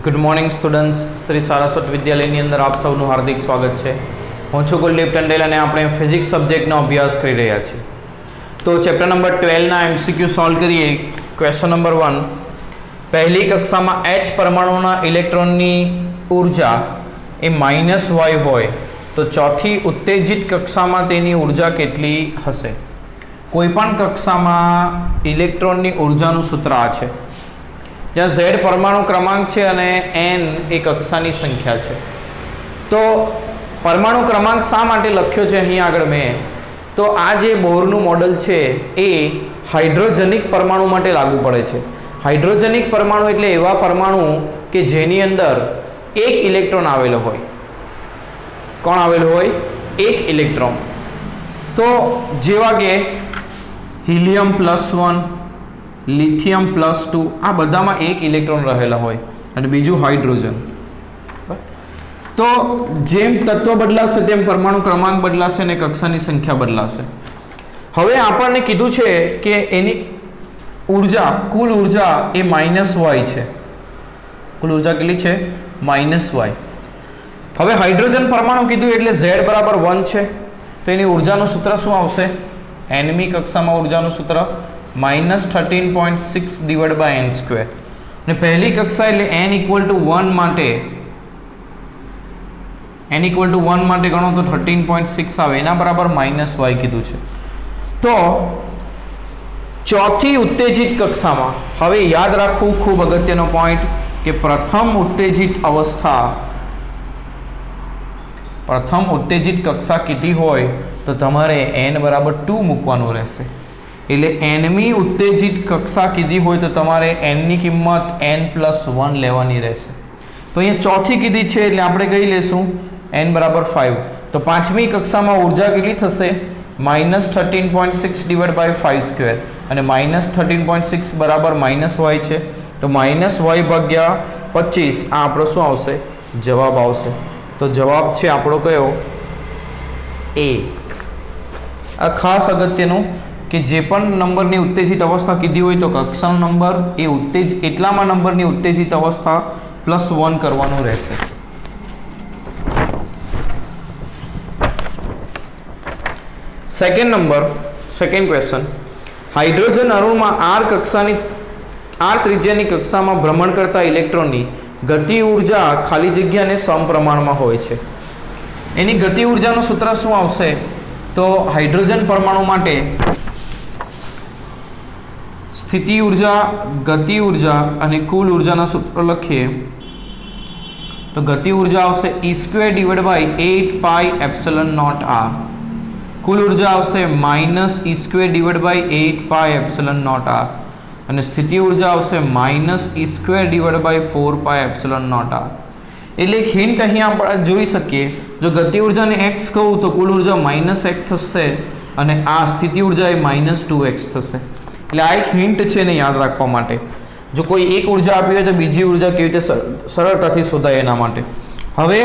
Good morning students, Shri Saraswat વિદ્યાલયની અંદર આપ સૌનું હાર્દિક સ્વાગત છે. હું છું કુલદીપ ટંડેલ અને આપણે ફિઝિક્સ સબ્જેક્ટનો અભ્યાસ કરી રહ્યા છીએ. તો ચેપ્ટર નંબર 12ના એમસીક્યુ સોલ્વ કરીએ. ક્વેશ્ચન નંબર 1, પહેલી કક્ષામાં H પરમાણુના ઇલેક્ટ્રોનની ઉર્જા એ -y હોય તો ચોથી ઉત્તેજિત કક્ષામાં તેની ઉર્જા કેટલી હશે? કોઈપણ કક્ષામાં ઇલેક્ટ્રોનની ઉર્જાનું સૂત્ર આ છે, જ્યાં Z પરમાણુ ક્રમાંક છે અને n એ કક્ષાની સંખ્યા છે. તો પરમાણુ ક્રમાંક શા માટે લખ્યો છે અહીં આગળ મેં? તો આ જે બોરનું મોડલ છે એ હાઇડ્રોજનિક પરમાણુ માટે લાગુ પડે છે. હાઇડ્રોજનિક પરમાણુ એટલે એવા પરમાણુ કે જેની અંદર એક ઇલેક્ટ્રોન આવેલો હોય. કોણ આવેલો હોય? એક ઇલેક્ટ્રોન. તો જેવા કે હિલિયમ +1, લિથિયમ +2, આ બધામાં એક ઇલેક્ટ્રોન રહેલા હોય અને બીજું હાઇડ્રોજન. તો જેમ તત્વ બદલાશે તેમ પરમાણુ ક્રમાંક બદલાશે અને કક્ષાની સંખ્યા બદલાશે. હવે આપણને કીધું છે કે એની ઉર્જા, કુલ ઉર્જા એ -y છે. કુલ ઉર્જા કેટલી છે? -y. હવે હાઇડ્રોજન પરમાણુ કીધું એટલે Z બરાબર 1 છે. તો એની ઉર્જાનું સૂત્ર શું આવશે? nમી કક્ષામાં ઉર્જાનું સૂત્ર -13.6 / n². અને પહેલી કક્ષા એટલે n = 1 માટે ગણો તો 13.6 આવે, એના બરાબર -y કીધું છે. તો ચોથી ઉત્તેજિત કક્ષામાં, હવે યાદ રાખવું ખૂબ અગત્યનો પોઈન્ટ કે પ્રથમ ઉત્તેજિત કક્ષા કીધી હોય તો તમારે n બરાબર 2 મૂકવાનું રહેશે. એટલે nમી ઉત્તેજિત કક્ષા કીધી હોય તો તમારે n ની કિંમત n+1 લેવાની રહેશે. તો અહીંયા ચોથી કીધી છે એટલે આપણે કહી લેશું n બરાબર 5. તો પાંચમી કક્ષામાં ઉર્જા કેટલી થશે? -13.6 / 5² અને -13.6 બરાબર -y છે. તો -y ભાગ્યા 25 આ આપણો શું આવશે? જવાબ આવશે. તો જવાબ છે આપણો કયો? A. આ ખાસ અગત્યનું કે જે પણ નંબરની ઉત્તેજિત અવસ્થા કીધી હોય તો કક્ષાનો નંબર એ એટલામાં નંબરની ઉત્તેજિત અવસ્થા +1 કરવાનું રહેશે. સેકન્ડ ક્વેશ્ચન, હાઇડ્રોજન અણુમાં R ત્રિજ્યાની કક્ષામાં ભ્રમણ કરતા ઇલેક્ટ્રોનની ગતિ ઉર્જા ખાલી જગ્યાને સમપ્રમાણમાં હોય છે. એની ગતિ ઉર્જાનું સૂત્ર શું આવશે? તો હાઇડ્રોજન પરમાણુ માટે સ્થિતિ ઉર્જા, ગતિ ઉર્જા અને કુલ ઉર્જાના સૂત્ર લખીએ તો ગતિ ઉર્જા આવશે E² / 8πε0r. કુલ ઉર્જા આવશે -E² / 8πε0r અને સ્થિતિ ઉર્જા આવશે -E² / 4πε0r. એટલે એક હિન્ટ અહીંયા આપણે જોઈ શકીએ, જો ગતિ ઉર્જાને x કહું તો કુલ ઉર્જા -x થશે અને આ સ્થિતિ ઉર્જા એ -2x થશે. એટલે આ એક હિન્ટ છે ને યાદ રાખવા માટે. જો કોઈ એક ઉર્જા આપી હોય તો બીજી ઉર્જા કેવી રીતે સરળતાથી શોધાય એના માટે. હવે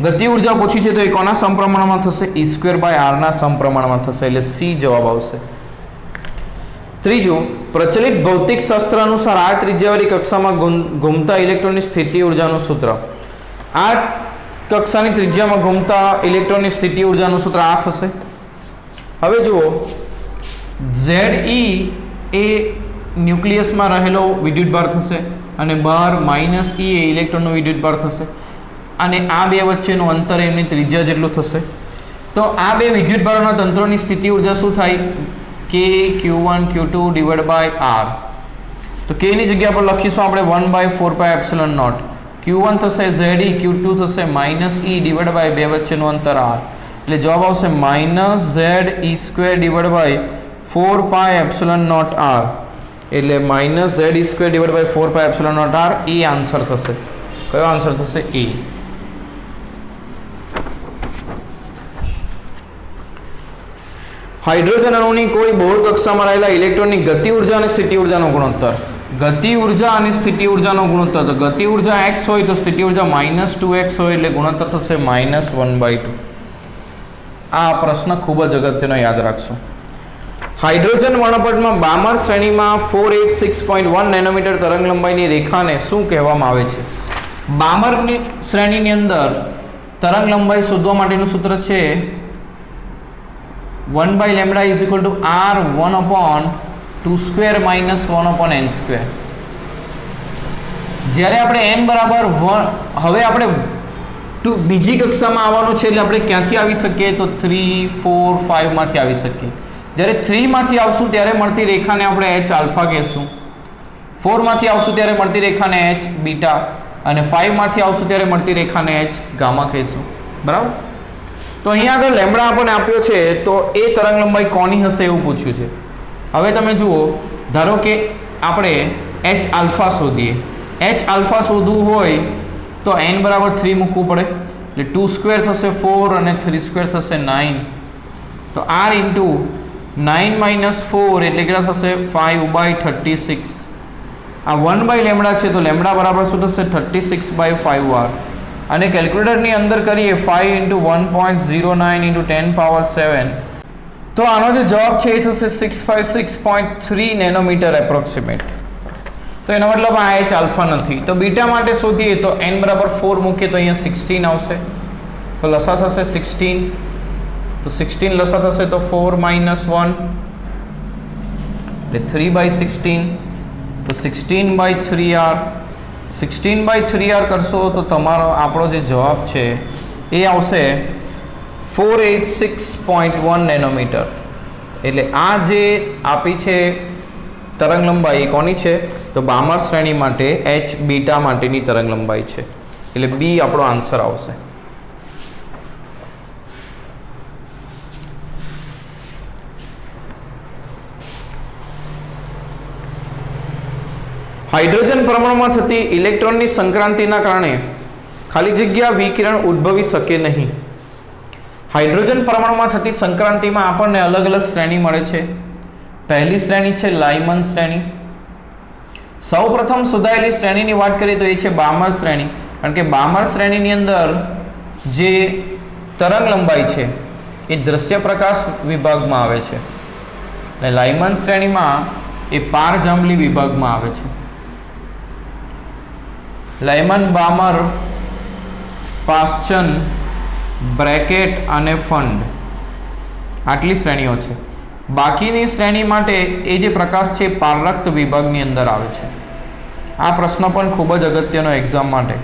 ગતિ ઉર્જા પૂછી છે તો એ કોના સમપ્રમાણમાં થશે? E² / r ના સમપ્રમાણમાં થશે. એટલે C જવાબ આવશે. ત્રીજું, પ્રચલિત ભૌતિક શાસ્ત્ર અનુસાર R ત્રિજ્યાવાળી કક્ષામાં ઘૂમતા ઇલેક્ટ્રોનની સ્થિતિ ઉર્જાનું સૂત્ર. આ કક્ષાની ત્રિજ્યામાં ઘૂમતા ઇલેક્ટ્રોનની સ્થિતિ ઉર્જાનું સૂત્ર આ થશે. હવે જુઓ, Ze એ ન્યુક્લિયસમાં રહેલો વિદ્યુતભાર થશે અને બહાર -e એ ઇલેક્ટ્રોનનો વિદ્યુતભાર થશે અને આ બે વચ્ચેનું અંતર એમની ત્રિજ્યા જેટલું થશે. તો આ બે વિદ્યુતભારોના તંત્રોની સ્થિતિ ઉર્જા શું થાય? K Q1 Q2 / r. તો K ની જગ્યા પર લખીશું આપણે 1/4πε0. Q1 થશે Ze, Q2 થશે -e / 2 વચ્ચેનું અંતર r. એટલે જવાબ આવશે -Ze² / 4πε0r. એટલે -Ze² / 4πε0r એ આન્સર થશે. કયો આન્સર થશે? A. હાઇડ્રોજન અણુની કોઈ બોર કક્ષામાં રહેલા ઇલેક્ટ્રોનની ગતિ ઉર્જા અને સ્થિતિ ઉર્જાનો ગુણોત્તર. ગતિ ઉર્જા અને સ્થિતિ ઉર્જાનો ગુણોત્તર. તો ગતિ ઉર્જા x હોય તો સ્થિતિ ઉર્જા -2x હોય એટલે ગુણોત્તર થશે -1/2. આ પ્રશ્ન ખૂબ જ અગત્યનો, યાદ રાખશો. હાઇડ્રોજન વર્ણપટમાં બામર શ્રેણીમાં 486.1 નેનોમીટર તરંગ લંબાઈની રેખાને શું કહેવામાં આવે છે? બામરની શ્રેણીની અંદર તરંગ લંબાઈ શોધવા માટેનું સૂત્ર છે 1 lambda is equal to r 1/2 square minus 1/n square. જ્યારે આપણે n બરાબર 1, હવે આપણે બીજી કક્ષામાં આવવાનું છે એટલે આપણે ક્યાંથી આવી શકીએ? તો 3, 4, 5 માંથી આવી શકીએ. જ્યારે 3 માંથી આવશું ત્યારે મળતી રેખાને આપણે h આલ્ફા કહેશું. 4 માંથી આવશું ત્યારે મળતી રેખાને h બીટા, અને 5 માંથી આવશું ત્યારે મળતી રેખાને h ગામા કહીશું. બરાબર? તો અહીંયા આગળ લેમ્બડા આપણને આપ્યો છે, તો એ તરંગ લંબાઈ કોની હશે એવું પૂછ્યું છે. હવે તમે જુઓ, ધારો કે આપણે h આલ્ફા શોધીએ. h આલ્ફા શોધવું હોય તો n બરાબર 3 મૂકવું પડે, એટલે 2 સ્ક્વેર થશે 4 અને 3 સ્ક્વેર થશે 9. તો r ઇન્ટુ 9 માઇનસ 4 એટલે કેટલા થશે? 5/36. આ 1 લેમ્બડા છે, તો લેમ્બડા બરાબર શું થશે? 36/5r. અને કેલ્ક્યુલેટરની અંદર કરીએ 5 ઇન્ટુ 1.09 ઇન્ટુ 10 પાવર 7, તો આનો જે જવાબ છે એ થશે 656.3 નેનોમીટર એપ્રોક્સિમેટ. તો એનો મતલબ આ h આલ્ફા નથી. તો બીટા માટે શોધીએ તો n બરાબર 4 મૂકીએ તો અહીંયા 16 આવશે, તો લસા થશે 16. તો 16 લસા થશે તો 4 માઇનસ 1 એટલે 3/16. તો 16/3r, 16/3r કરશો તો તમારો આપણો જે જવાબ છે એ આવશે 486.1 નેનોમીટર. એટલે આ જે આપી છે તરંગ લંબાઈ કોની છે? તો બામર શ્રેણી માટે h બીટા માટેની તરંગ લંબાઈ છે, એટલે બી આપણો આન્સર આવશે. હાઇડ્રોજન પરમાણુમાં થતી ઇલેક્ટ્રોનની સંક્રાંતિના કારણે ખાલી જગ્યા વિકિરણ ઉદ્ભવી શકે નહીં. હાઇડ્રોજન પરમાણુમાં થતી સંક્રાંતિમાં આપણને અલગ અલગ શ્રેણી મળે છે. પહેલી શ્રેણી છે લાઇમન શ્રેણી. સૌપ્રથમ શોધાયેલી શ્રેણીની વાત કરીએ તો એ છે બામર શ્રેણી, કારણ કે બામર શ્રેણીની અંદર જે તરંગ લંબાઈ છે એ દ્રશ્ય પ્રકાશ વિભાગમાં આવે છે, અને લાઇમન શ્રેણીમાં એ પારજાંબલી વિભાગમાં આવે છે. લાઇમન, બામર, પાશ્ચન, બ્રેકેટ અને ફંડ, આટલી શ્રેણીઓ છે. બાકીની શ્રેણી માટે એ જે પ્રકાશ છે એ પારરક્ત વિભાગની અંદર આવે છે. આ પ્રશ્ન પણ ખૂબ જ અગત્યનો એક્ઝામ માટે.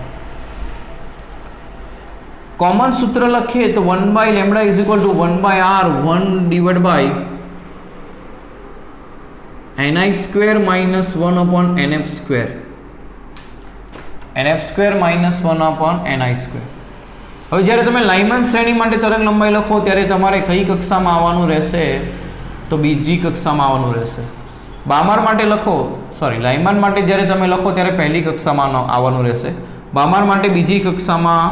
કોમન સૂત્ર લખીએ તો 1 lambda is equal to 1/r 1/ni square minus 1/nf square. nf square minus 1/ni square. હવે જ્યારે તમે લાઇમન શ્રેણી માટે તરંગ લંબાઈ લખો ત્યારે તમારે કઈ કક્ષામાં આવવાનું રહેશે? તો બીજી કક્ષામાં આવવાનું રહેશે. બામર માટે લખો, લાઇમન માટે જ્યારે તમે લખો ત્યારે પહેલી કક્ષામાં આવવાનું રહેશે. બામર માટે બીજી કક્ષામાં,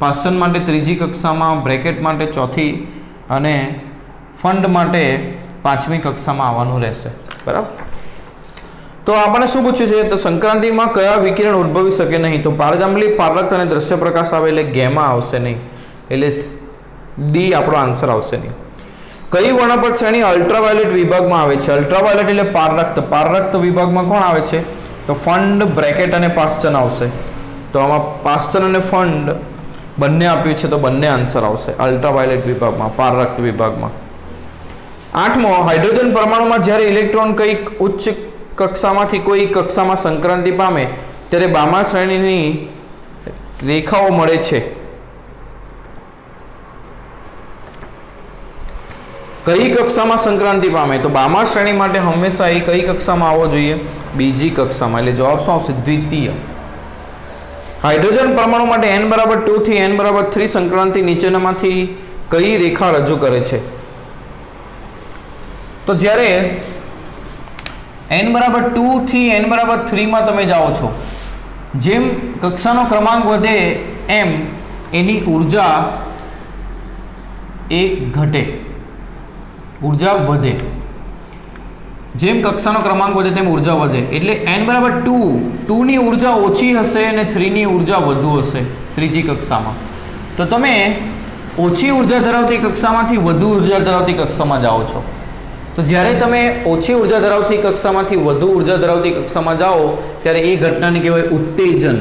પાશ્ચન માટે ત્રીજી કક્ષામાં, બ્રેકેટ માટે ચોથી અને ફંડ માટે 5મી કક્ષામાં આવવાનું રહેશે. બરાબર? તો આપણે શું પૂછ્યું છે? તો સંક્રાંતિમાં કયા વિકિરણ ઉદ્ભવી શકે નહીં? તો પારજાંબલી, પારરક્ત અને દ્રશ્ય પ્રકાશ આવે એટલે ગેમા આવશે નહીં, એટલે ડી આપણો આન્સર આવશે નહીં. કઈ વર્ણપટ શ્રેણી અલ્ટ્રાવાયોલેટ વિભાગમાં આવે છે? અલ્ટ્રાવાયોલેટ એટલે પારરક્ત. પારરક્ત વિભાગમાં કોણ આવે છે? તો ફંડ, બ્રેકેટ અને પાશ્ચન આવશે. તો આમાં પાશ્ચન અને ફંડ બંને આપ્યું છે, તો બંને આન્સર આવશે અલ્ટ્રાવાયોલેટ વિભાગમાં, પારરક્ત વિભાગમાં. 8મો, હાઇડ્રોજન પરમાણુમાં જ્યારે ઇલેક્ટ્રોન કંઈક ઉચ્ચ કક્ષામાંથી કોઈ કક્ષામાં સંક્રાંતિ પામે ત્યારે બામર શ્રેણીની રેખાઓ મળે છે. કઈ કક્ષામાં સંક્રાંતિ પામે? તો બામર શ્રેણી માટે હંમેશા એ કઈ કક્ષામાં આવવો જોઈએ? બીજી કક્ષામાં. એટલે જવાબ શું આવશે? દ્વિતીય. હાઇડ્રોજન પરમાણુ માટે n બરાબર 2 થી n બરાબર 3 સંક્રાંતિ નીચેનામાંથી કઈ રેખા રજૂ કરે છે? તો જ્યારે n બરાબર 2 થી n બરાબર 3 માં તમે જાઓ છો, જેમ કક્ષાનો ક્રમાંક વધે એમ એની ઉર્જા એ ઘટે, ઉર્જા વધે. જેમ કક્ષાનો ક્રમાંક વધે તેમ ઉર્જા વધે. એટલે n બરાબર 2 ની ઉર્જા ઓછી હશે અને 3 ની ઉર્જા વધુ હશે ત્રીજી કક્ષામાં. તો તમે ઓછી ઉર્જા ધરાવતી કક્ષામાંથી વધુ ઉર્જા ધરાવતી કક્ષામાં જાઓ છો. તો જ્યારે તમે ઓછી ઉર્જા ધરાવતી કક્ષામાંથી વધુ ઉર્જા ધરાવતી કક્ષામાં જાઓ ત્યારે એ ઘટનાને કહેવાય ઉત્તેજન.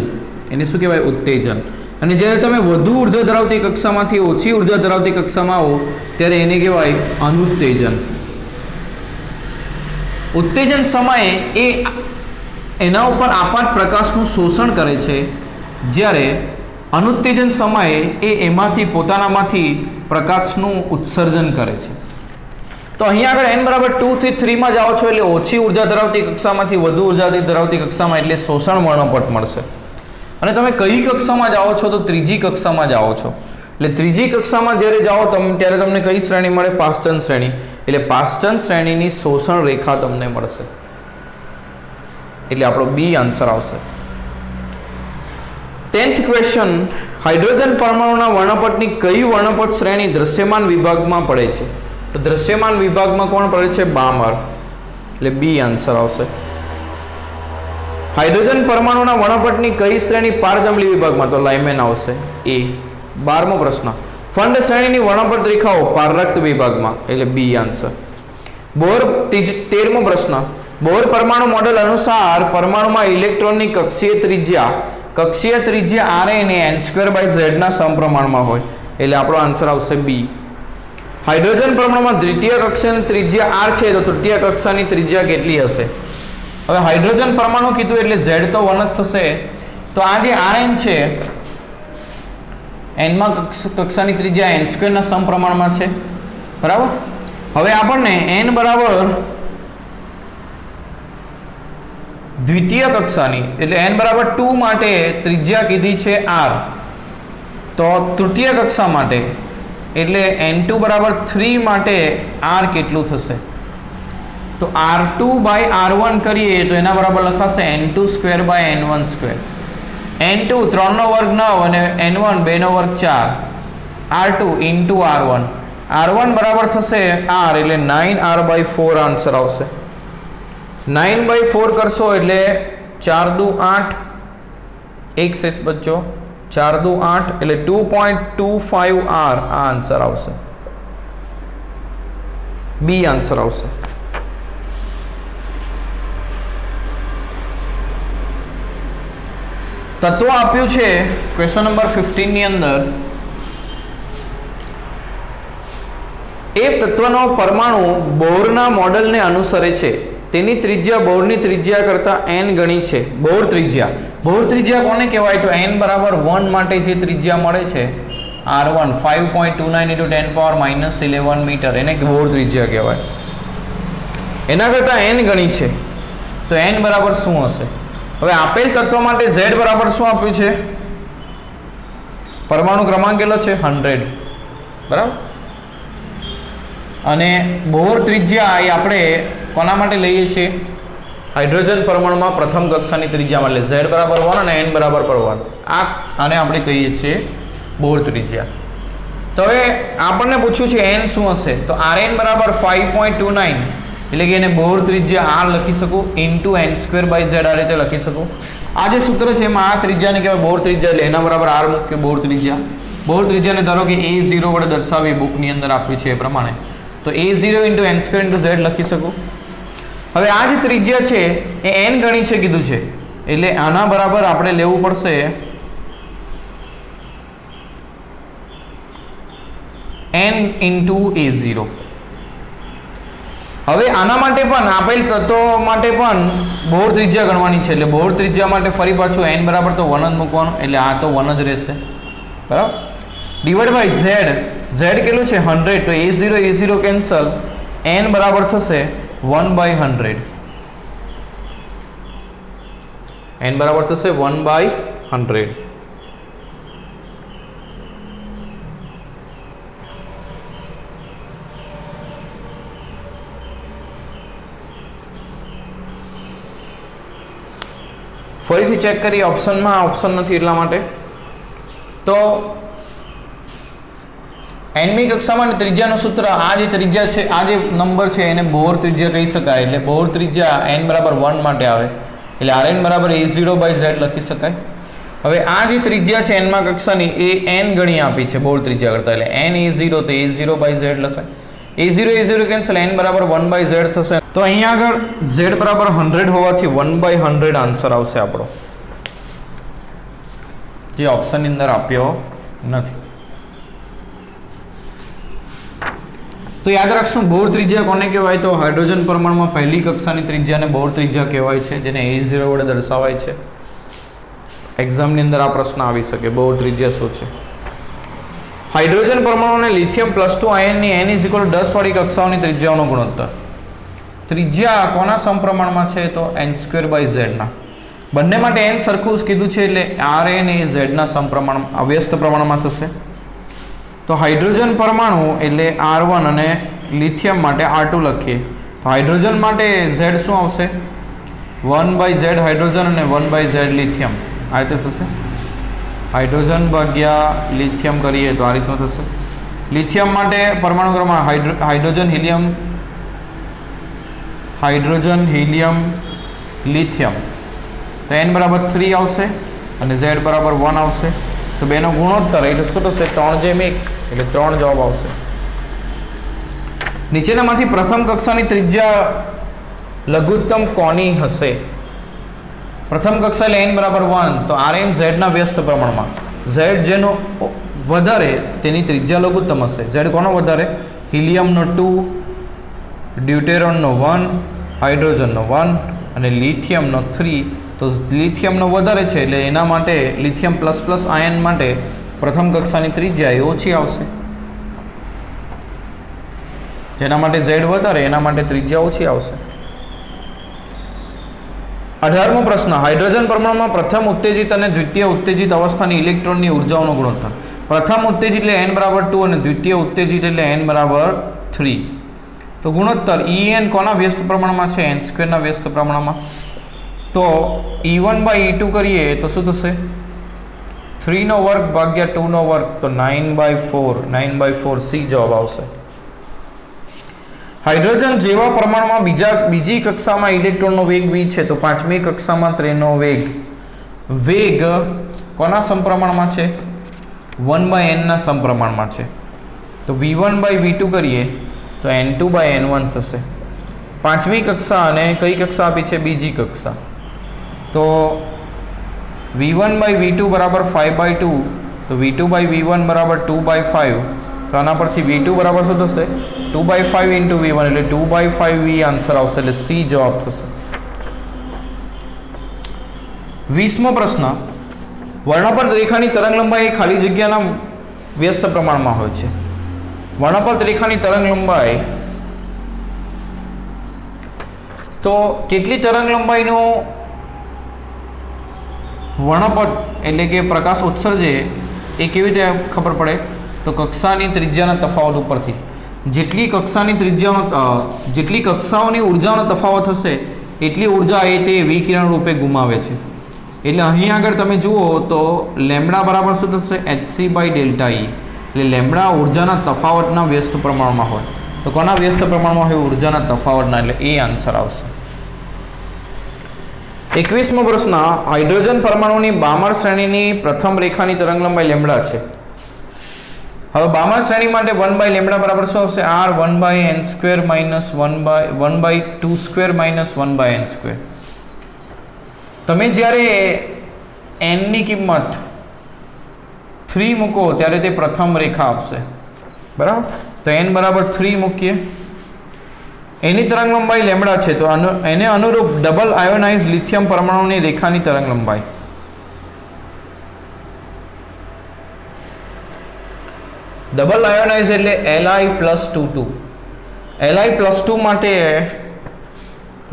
એને શું કહેવાય? ઉત્તેજન. અને જ્યારે તમે વધુ ઉર્જા ધરાવતી કક્ષામાંથી ઓછી ઉર્જા ધરાવતી કક્ષામાં આવો ત્યારે એને કહેવાય અનુત્તેજન. ઉત્તેજન સમયે એ એના ઉપર આપાત પ્રકાશનું શોષણ કરે છે, જ્યારે અનુત્તેજન સમયે એ એમાંથી પોતાનામાંથી પ્રકાશનું ઉત્સર્જન કરે છે. તો અહીંયા આગળ n બરાબર 2 થી 3 માં જાઓ છો એટલે ઓછી ઉર્જા ધરાવતી કક્ષામાંથી વધુ ઉર્જા ધરાવતી કક્ષામાં એટલે શોષણ વર્ણપટ મળશે. અને તમે કઈ કક્ષામાં જાઓ છો? તો ત્રીજી કક્ષામાં જાઓ છો. એટલે ત્રીજી કક્ષામાં જ્યારે જાઓ ત્યારે તમને કઈ શ્રેણી મળે? પાશ્ચન શ્રેણી. એટલે પાશ્ચન શ્રેણીની શોષણ રેખા તમને મળશે. એટલે આપણો બી આન્સર આવશે. 10th ક્વેશ્ચન, હાઇડ્રોજન પરમાણુના વર્ણપટની કઈ વર્ણપટ શ્રેણી દ્રશ્યમાન વિભાગમાં પડે છે? તો દ્રશ્યમાન વિભાગમાં કોણ પડે છે? બામર. એટલે બી આન્સર આવશે. હાઇડ્રોજન પરમાણુના વર્ણપટની કઈ શ્રેણી પારજાંબલી વિભાગમાં? તો લાઇમેન આવશે. એ. 12મો પ્રશ્ન, ફંડ શ્રેણીની વર્ણપટ રેખાઓ પારરક્ત વિભાગમાં. એટલે બી આન્સર. બોર 13મો પ્રશ્ન, બોર પરમાણુ મોડેલ અનુસાર પરમાણુમાં ઇલેક્ટ્રોનની કક્ષીય ત્રિજ્યા Ra ને n²/z ના સમપ્રમાણમાં હોય. એટલે આપણો આન્સર આવશે બી. હાઇડ્રોજન પરમાણુમાં દ્વિતીય કક્ષાની ત્રિજ્યા r છે, તો તૃતીય કક્ષાની ત્રિજ્યા કેટલી હશે? હવે હાઇડ્રોજન પરમાણુ કીધું એટલે z તો 1 જ થશે. તો આ જે Rn છે n માં કક્ષાની ત્રિજ્યા n² ના સમપ્રમાણમાં છે, બરાબર. હવે આપણને n બરાબર દ્વિતીય કક્ષાની એટલે n બરાબર 2 માટે ત્રિજ્યા કીધી છે r. તો તૃતીય કક્ષા માટે એટલે n2 બરાબર 3 માટે r કેટલું થશે? તો r2/r1 કરીએ તો એના બરાબર લખાશે n2/n1². n2 3 નો વર્ગ 9 અને n1 2 નો વર્ગ 4. r2 into r1. r1 બરાબર થશે r એટલે 9r/4 આન્સર આવશે. 9/4 કરશો એટલે 4 દુ 8, એક શેષ બચ્ચો 4 દુ 8 એટલે 2.25 r આ આન્સર આવશે. બી આન્સર આવશે. તત્વ આપ્યું છે ક્વેશ્ચન નંબર 15 ની અંદર. એક તત્વનો પરમાણુ બોરના મોડેલને અનુસરે છે. તેની ત્રિજ્યા બોરની ત્રિજ્યા કરતા n ગણી છે. બોર ત્રિજ્યા કોને કહેવાય? તો n બરાબર 1 માટે જે ત્રિજ્યા મળે છે r1 5.29 × 10⁻11 મીટર, એને બોર ત્રિજ્યા કહેવાય. એના કરતા n ગણી છે. તો n બરાબર શું હશે? હવે આપેલ તત્વ માટે z બરાબર શું આપ્યું છે? પરમાણુ ક્રમાંક કેટલો છે? 100, બરાબર. અને બોર ત્રિજ્યા એ આપણે કોના માટે લઈએ છીએ? હાઇડ્રોજન પરમાણુમાં પ્રથમ કક્ષાની ત્રિજ્યા એટલે z બરાબર 1 અને n બરાબર 1. આને આપણે કહીએ છીએ બોર ત્રિજ્યા. તો હવે આપણને પૂછ્યું છે n શું હશે? તો Rn બરાબર 5.29 એટલે કે એને બોર ત્રિજ્યા r લખી શકું ઇન્ટુ n²/z આ રીતે લખી શકું. આ જે સૂત્ર છે એમાં આ ત્રિજ્યાને કહેવાય બોર ત્રિજ્યા, એટલે એના બરાબર r મૂક્યો બોર ત્રિજ્યા. બોર ત્રિજ્યાને ધારો કે a0 વડે દર્શાવી બુકની અંદર આપ્યું છે એ પ્રમાણે, તો a0 × n²/z લખી શકું. હવે આ જે ત્રિજ્યા છે એ n ગણી છે કીધું છે, એટલે આના બરાબર આપણે લેવું પડશે n × a0. હવે આના માટે પણ આપેલ તત્વો માટે પણ બોર ત્રિજ્યા ગણવાની છે. એટલે બોર ત્રિજ્યા માટે ફરી પાછું n બરાબર તો 1 જ મૂકવાનું, એટલે આ તો 1 જ રહેશે, બરાબર. ડિવાઈડ બાય z કેટલું છે? 100. તો a0 કેન્સલ, n બરાબર થશે 1/100. n બરાબર થશે 1/100. ફરીથી ચેક કરીએ ઓપ્શનમાં. ઓપ્શન નથી એટલા માટે. તો nમી કક્ષામાં ત્રિજ્યાનું સૂત્ર, આ જે ત્રિજ્યા છે, આ જે નંબર છે એને બોર ત્રિજ્યા કહી શકાય. એટલે બોર ત્રિજ્યા n બરાબર 1 માટે આવે, એટલે Rn બરાબર a0/z લખી શકાય. હવે આ જે ત્રિજ્યા છે nમાં કક્ષાની એ n ગણી આપી છે બોર ત્રિજ્યા કરતા, એટલે n a0 તો a0/z લખાય. a0 કેન્સલ, n બરાબર 1/z થશે. તો અહીંયા આગળ z બરાબર 100 હોવાથી 1/100 આન્સર આવશે આપણો. જે ઓપ્શનની અંદર આપ્યો નથી. તો યાદ રાખશું બોર ત્રિજ્યા કોને કહેવાય? તો હાઇડ્રોજન પરમાણુમાં પહેલી કક્ષાની ત્રિજ્યાને બોર ત્રિજ્યા કહેવાય છે, જેને A0 વડે દર્શાવાય છે. એક્ઝામની અંદર આ પ્રશ્ન આવી શકે, બોર ત્રિજ્યા શું છે? હાઇડ્રોજન પરમાણુ અને લિથિયમ +2 આયનની n=10 વાળી કક્ષાઓની ત્રિજ્યાઓનો ગુણોત્તર. ત્રિજ્યા કોના સમપ્રમાણમાં છે? તો n²/z ના. બંને માટે n સરખું જ કીધું છે એટલે Rn એ z ના સમપ્રમાણ અવ્યસ્ત પ્રમાણમાં થશે. તો હાઇડ્રોજન પરમાણુ એટલે R1 અને લિથિયમ માટે R2 લખીએ. તો હાઇડ્રોજન માટે z શું આવશે? 1/z હાઇડ્રોજન અને 1/z લિથિયમ. આ રીતે થશે. હાઇડ્રોજન ભાગ્યા લિથિયમ કરીએ તો આ રીતનું થશે. લિથિયમ માટે પરમાણુ ક્રમાંક હાઇડ્રોજન હિલિયમ લિથિયમ, તો n બરાબર 3 આવશે અને z બરાબર 1 આવશે. તો બેનો ગુણોત્તર એટલે શું થશે? 3:1 એટલે 3 જવાબ આવશે. નીચેનામાંથી પ્રથમ કક્ષાની ત્રિજ્યા લઘુત્તમ કોની હશે? પ્રથમ કક્ષા એટલે n બરાબર 1, તો Rn z ના વ્યસ્ત પ્રમાણમાં. z જેનો વધારે તેની ત્રિજ્યા લઘુત્તમ હશે. z કોનો વધારે? હિલિયમનો 2, ડ્યુટેરોનનો 1, હાઇડ્રોજનનો 1 અને લિથિયમનો 3. તો લિથિયમનો વધારે છે એટલે એના માટે લિથિયમ ++ આયન માટે પ્રથમ કક્ષાની ત્રિજ્યા એ ઓછી આવશે. જેના માટે z વધારે એના માટે ત્રિજ્યા ઓછી આવશે. 18મો પ્રશ્ન. હાઇડ્રોજન પરમાણુમાં પ્રથમ ઉત્તેજિત અને દ્વિતીય ઉત્તેજિત અવસ્થાની ઇલેક્ટ્રોનની ઉર્જાઓનો ગુણોત્તર. પ્રથમ ઉત્તેજિત એટલે n બરાબર 2 અને દ્વિતીય ઉત્તેજિત એટલે n બરાબર 3. તો ગુણોત્તર En કોના વ્યસ્ત પ્રમાણમાં છે? n² ના વ્યસ્ત પ્રમાણમાં. તો E1/E2 કરીએ તો શું થશે? 3 નો વર્ગ ભાગ્યા 2 નો વર્ગ, તો 9/4 C જવાબ આવશે. હાઇડ્રોજન જેવા પરમાણુમાં બીજી કક્ષામાં ઇલેક્ટ્રોનનો વેગ v છે, તો પાંચમી કક્ષામાં તેનો વેગ કોના સમપ્રમાણમાં છે? 1/n ના સમપ્રમાણમાં છે. તો v1/v2 કરીએ તો n2/n1 થશે. પાંચમી કક્ષા અને કઈ કક્ષા આપી છે? બીજી કક્ષા. તો v1/v2 બરાબર 5/2, તો v2/v1 બરાબર 2/5. તો આના પરથી v2 બરાબર શું થશે? 2/5 × v1 એટલે 2/5v આન્સર આવશે, એટલે C જવાબ થશે. 20મો પ્રશ્ન. વર્ણપટ રેખાની તરંગ લંબાઈ ખાલી જગ્યાના વ્યસ્ત પ્રમાણમાં હોય છે. વર્ણપટ રેખાની તરંગ લંબાઈ, તો કેટલી તરંગ લંબાઈનો વર્ણપટ એટલે કે પ્રકાશ ઉત્સર્જે એ કેવી રીતે ખબર પડે? તો કક્ષાની ત્રિજ્યાના તફાવત ઉપરથી. જેટલી કક્ષાઓની ઉર્જાનો તફાવત હશે એટલી ઉર્જા એ તે વિકિરણ રૂપે ગુમાવે છે. એટલે અહીં આગળ તમે જુઓ તો લેમ્બડા બરાબર શું થશે? hc/Δe. એટલે લેમ્બડા ઉર્જાના તફાવતના વ્યસ્ત પ્રમાણમાં હોય. તો કોના વ્યસ્ત પ્રમાણમાં હોય? ઉર્જાના તફાવતના, એટલે એ આન્સર આવશે. 21મો પ્રશ્ન. હાઇડ્રોજન પરમાણુની બામર શ્રેણીની પ્રથમ રેખાની તરંગ લંબાઈ લેમ્બડા છે. હવે બામર શ્રેણી માટે 1/λ બરાબર શું આવશે? r 1/n² - 1/2² - 1/n². તમે જ્યારે n ની કિંમત 3 મૂકો ત્યારે તે પ્રથમ રેખા આપશે, બરાબર? તો n બરાબર 3 મૂકીએ. એની તરંગ લંબાઈ લેમ્બડા છે, તો એને અનુરૂપ ડબલ આયોનાઇઝ લિથિયમ પરમાણુની રેખાની તરંગ લંબાઈ. ડબલ આયોનાઇઝ એટલે Li+22. Li+2 માટે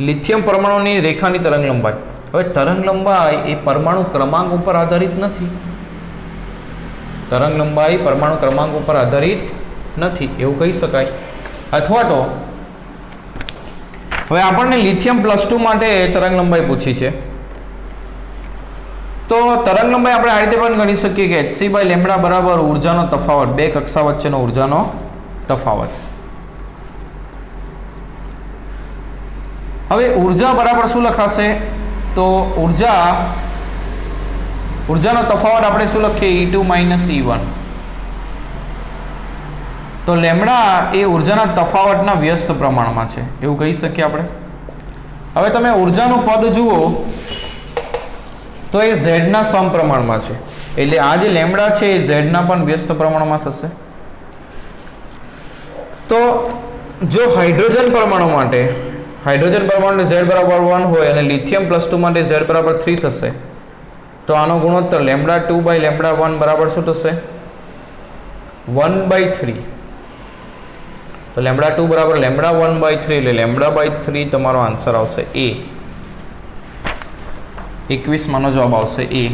લિથિયમ પરમાણુની રેખાની તરંગ લંબાઈ. હવે તરંગ લંબાઈ એ પરમાણુ ક્રમાંક ઉપર આધારિત નથી. તરંગ લંબાઈ પરમાણુ ક્રમાંક ઉપર આધારિત નથી એવું કહી શકાય. અથવા તો હવે આપણને લિથિયમ +2 માટે તરંગ લંબાઈ પૂછી છે, તો તરંગ લંબાઈ આપણે આ રીતે પણ ગણી શકીએ કે hc/λ બરાબર ઉર્જાનો તફાવત, બે કક્ષા વચ્ચેનો ઉર્જાનો તફાવત. હવે ઉર્જા બરાબર શું લખાશે? તો ઉર્જાનો તફાવત આપણે શું લખીએ? E2 - E1. તો લેમ્બડા એ ઉર્જાના તફાવતના વ્યસ્ત પ્રમાણમાં છે એવું કહી શકીએ આપણે. હવે તમે ઉર્જાનું પદ જુઓ તો એ ઝેડના સમપ્રમાણમાં છે, એટલે આ જે લેમડા છે એ ઝેડના પણ વ્યસ્ત પ્રમાણમાં થશે. તો જો હાઇડ્રોજન પરમાણુ માટે ઝેડ બરાબર 1 હોય અને લિથિયમ +2 માટે ઝેડ બરાબર 3 થશે, તો આનો ગુણોત્તર λ2/λ1 બરાબર શું થશે? 1/3. તો λ2 બરાબર λ1/3 એટલે λ/3 તમારો આન્સર આવશે એ. 21 માનો જવાબ આવશે એ.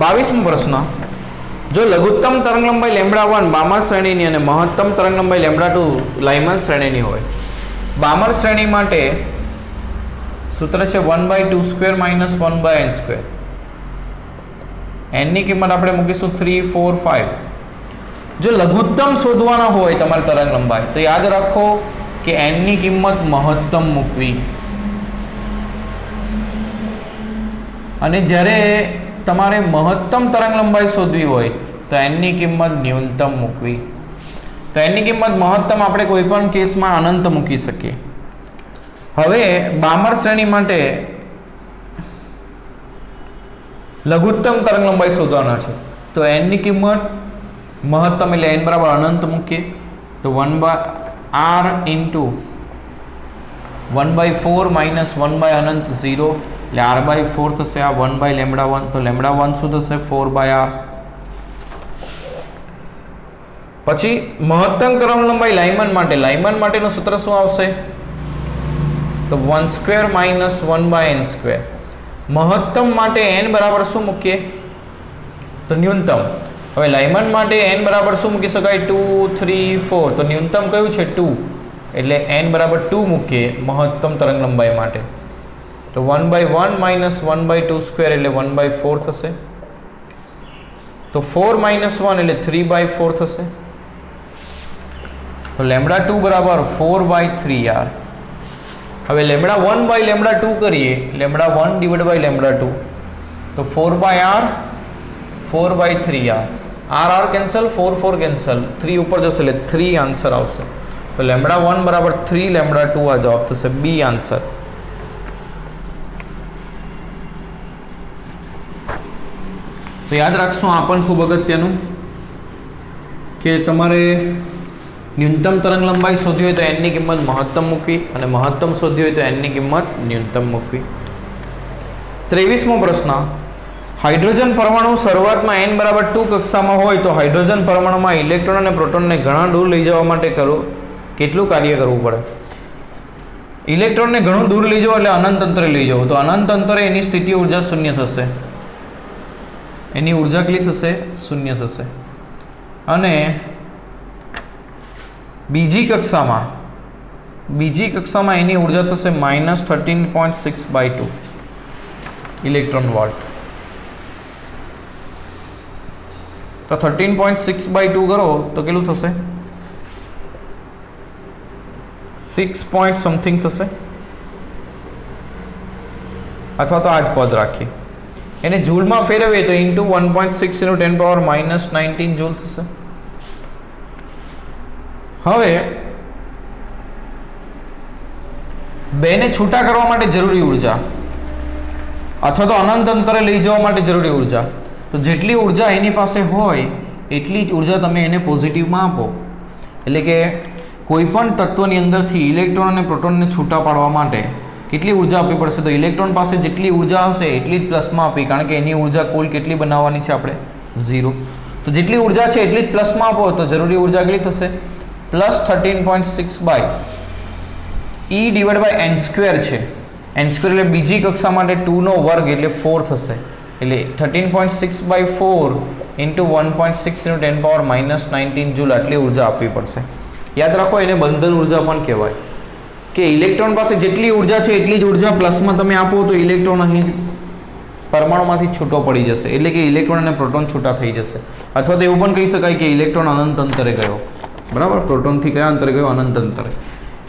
બાવીસમો પ્રશ્ન, જો લઘુત્તમ તરંગલંબાઈ λ1 બામર શ્રેણીની અને મહત્તમ તરંગલંબાઈ λ2 લાઇમન શ્રેણીની હોય, બામર શ્રેણી માટે સૂત્ર છે 1/2² - 1/n². n ની કિંમત આપણે મૂકીશું 3, 4, 5. જો લઘુત્તમ શોધવાના હોય તમારી તરંગલંબાઈ, તો યાદ રાખો કે n ની કિંમત મહત્તમ મૂકવી, અને જ્યારે તમારે મહત્તમ તરંગલંબાઈ શોધવી હોય તો n ની કિંમત ન્યૂનતમ મૂકવી. તો n ની કિંમત મહત્તમ આપણે કોઈ પણ કેસમાં અનંત મૂકી શકીએ. હવે બામર શ્રેણી માટે લઘુત્તમ તરંગલંબાઈ શોધવાના છે, તો n ની કિંમત મહત્તમ એટલે n બરાબર અનંત મૂકીએ, તો 1/r × 1/4 - 1/અનંત 0 એટલે r/4 થશે. આ 1/λ1, તો λ1 શું થશે? 4/r. પછી મહત્તમ તરંગલંબાઈ લાઇમન માટેનું સૂત્ર શું આવશે? તો 1² - 1/n². મહત્તમ માટે n બરાબર શું મૂકીએ? તો ન્યૂનતમ. હવે લાઇમન માટે n બરાબર શું મૂકી શકાય? 2, 3, 4. તો ન્યૂનતમ કયું છે? 2, એટલે n બરાબર 2 મૂકીએ મહત્તમ તરંગલંબાઈ માટે. તો 1/1 - 1/2² એટલે 1/4 થશે. તો 4 - 1 એટલે 3/4 થશે. તો λ2 બરાબર 4/3r. હવે λ1/λ2 કરીએ, λ1/λ2, તો 4/r 4/3r. r cancel, 4 4 cancel, 3 ઉપર જશે એટલે 3 આન્સર આવશે. તો λ1 બરાબર 3, λ2 આ જવાબ થશે બી આન્સર. તો યાદ રાખશું, આ પણ ખૂબ અગત્યનું, કે તમારે ન્યૂનતમ તરંગલંબાઈ શોધવી હોય તો n ની કિંમત મહત્તમ મૂકવી, અને મહત્તમ શોધવી હોય તો n ની કિંમત ન્યૂનતમ મૂકવી. 23મો પ્રશ્ન, હાઇડ્રોજન પરમાણુ શરૂઆતમાં n બરાબર 2 કક્ષામાં હોય તો હાઇડ્રોજન પરમાણુમાં ઇલેક્ટ્રોન અને પ્રોટોનને ઘણા દૂર લઈ જવા માટે કેટલું કાર્ય કરવું પડે? ઇલેક્ટ્રોનને ઘણું દૂર લઈ જવું એટલે અનંત અંતરે લઈ જવું, તો અનંત અંતરે એની સ્થિતિ ઉર્જા શૂન્ય થશે. એની ઉર્જા કેટલી થશે? શૂન્ય થશે. અને બીજી કક્ષામાં એની ઉર્જા થશે -13.6/2 ઇલેક્ટ્રોન વોલ્ટ. તો 13.6/2 કરો તો કેટલું થશે? 6 point something થશે, અથવા તો આ જ પદ રાખીએ. એને જૂલમાં ફેરવીએ તો × 1.6 × 10⁻−19 જૂલ થશે. હવે બેને છૂટા કરવા માટે જરૂરી ઉર્જા, અથવા તો અનંત અંતરે લઈ જવા માટે જરૂરી ઉર્જા, તો જેટલી ઉર્જા એની પાસે હોય એટલી જ ઉર્જા તમે એને પોઝિટિવમાં આપો. એટલે કે કોઈ પણ તત્વની અંદરથી ઇલેક્ટ્રોન અને પ્રોટોનને છૂટા પાડવા માટે કેટલી ઉર્જા આપવી પડશે? તો ઇલેક્ટ્રોન પાસે જેટલી ઉર્જા હશે એટલી જ પ્લસમાં આપી, કારણ કે એની ઉર્જા કુલ કેટલી બનાવવાની છે આપણે? 0. તો જેટલી ઉર્જા છે એટલી જ પ્લસમાં આપો, તો જરૂરી ઉર્જા કેટલી થશે? +13.6 E/n² છે. n² એટલે બીજી કક્ષા માટે 2 નો વર્ગ એટલે 4 થશે. એટલે 13.6/4 × 1.6 × 10⁻−19 જૂલ આટલી ઉર્જા આપવી પડશે. યાદ રાખો, એને બંધન ઉર્જા પણ કહેવાય, કે ઇલેક્ટ્રોન પાસે જેટલી ઉર્જા છે એટલી જ ઉર્જા પ્લસમાં તમે આપો તો ઇલેક્ટ્રોન અહીં પરમાણુમાંથી છૂટો પડી જશે, એટલે કે ઇલેક્ટ્રોન અને પ્રોટોન છૂટા થઈ જશે. અથવા તો એવું પણ કહી શકાય કે ઇલેક્ટ્રોન અનંત અંતરે ગયો, બરાબર? પ્રોટોનથી કયા અંતરે ગયો? અનંત અંતરે.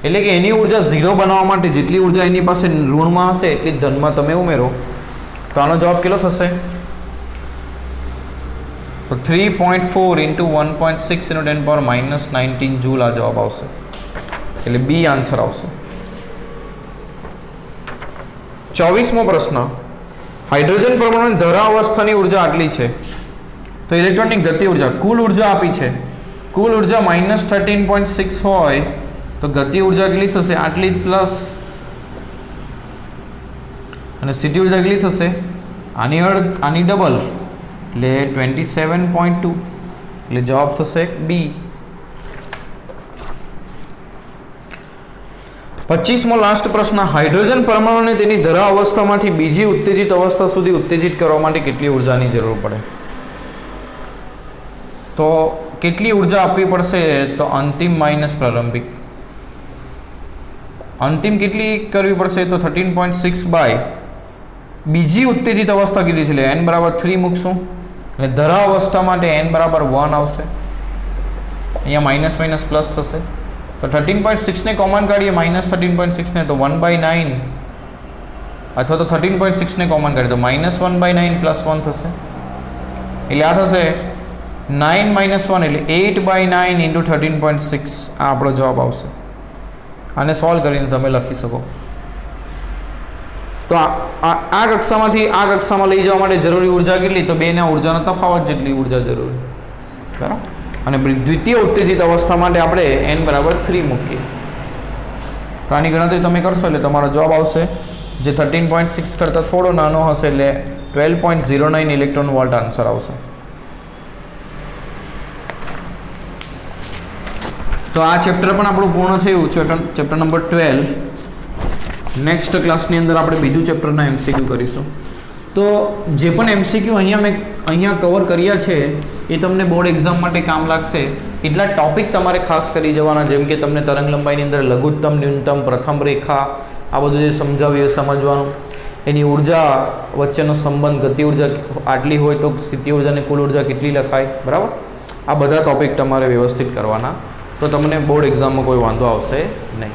એટલે કે એની ઉર્જા 0 બનાવવા માટે જેટલી ઉર્જા એની પાસે ઋણમાં હશે એટલી જ ધનમાં તમે ઉમેરો, તો આનો જવાબ કેટલો થશે? તો 3.4 × 1.6 × 10⁻−19 જૂલ આ જવાબ આવશે. એટલે બી આન્સર આવશે. 24મો પ્રશ્ન, હાઇડ્રોજન પરમાણુની ધરા અવસ્થાની ઉર્જા આટલી છે, તો ઇલેક્ટ્રોનની ગતિ ઉર્જા, કુલ ઉર્જા આપી છે, કુલ ઉર્જા -13.6 હોય તો ગતિ ઉર્જા કેટલી થશે? આટલી પ્લસ, અને સ્થિતિ ઉર્જા કેટલી થશે? આની ડબલ એટલે 27.2, એટલે જવાબ થશે બી. 25મો લાસ્ટ પ્રશ્ન, હાઇડ્રોજન પરમાણુને તેની ધરા અવસ્થામાંથી બીજી ઉત્તેજિત અવસ્થા સુધી ઉત્તેજિત કરવા માટે કેટલી ઉર્જાની જરૂર પડે? તો કેટલી ઉર્જા આપવી પડશે? તો અંતિમ માઇનસ પ્રારંભિક. અંતિમ કેટલી કરવી પડશે? તો 13.6 બાય બીજી ઉત્તેજિત અવસ્થા કેટલી છે? એટલે n બરાબર 3 મૂકશું, એટલે ધરા અવસ્થા માટે n બરાબર 1 આવશે. અહીંયા માઇનસ માઇનસ પ્લસ થશે, તો 13.6 ને કોમન કાઢીએ, -13.6 ને, તો 1/9, અથવા તો 13.6 ને કોમન કાઢીએ તો -1/9 + 1 થશે, એટલે આ થશે 9 - 1 એટલે 8/9 × 13.6. આ આપણો જવાબ આવશે. આને સોલ્વ કરીને તમે લખી શકો. તો આ કક્ષામાંથી આ કક્ષામાં લઈ જવા માટે જરૂરી ઉર્જા કેટલી? તો બેના ઉર્જાનો તફાવત જેટલી ઉર્જા જરૂરી, બરાબર. અને દ્વિતીય ઉત્તેજિત અવસ્થા માટે આપણે n બરાબર 3 મૂકીએ, તો આની ગણતરી તમે કરશો એટલે તમારો જવાબ આવશે જે 13.6 કરતાં થોડો નાનો હશે, એટલે 12.09 ઇલેક્ટ્રોન વોલ્ટ આન્સર આવશે. તો આ ચેપ્ટર પણ આપણું પૂર્ણ થયું, ચેપ્ટર નંબર 12. નેક્સ્ટ ક્લાસની અંદર આપણે બીજું ચેપ્ટરના MCQ કરીશું. તો જે પણ MCQ અહીંયા કવર કર્યા છે એ તમને બોર્ડ એક્ઝામ માટે કામ લાગશે. એટલા ટોપિક તમારે ખાસ કરી જવાના, જેમ કે તમને તરંગ લંબાઈની અંદર લઘુત્તમ, ન્યૂનતમ, પ્રથમ રેખા, આ બધું જે સમજાવ્યું એ સમજવાનું. એની ઉર્જા વચ્ચેનો સંબંધ, ગતિ ઉર્જા આટલી હોય તો સ્થિતિ ઉર્જા અને કુલ ઉર્જા કેટલી લખાય, બરાબર. આ બધા ટોપિક તમારે વ્યવસ્થિત કરવાના, તો તમને બોર્ડ એક્ઝામમાં કોઈ વાંધો આવશે નહીં.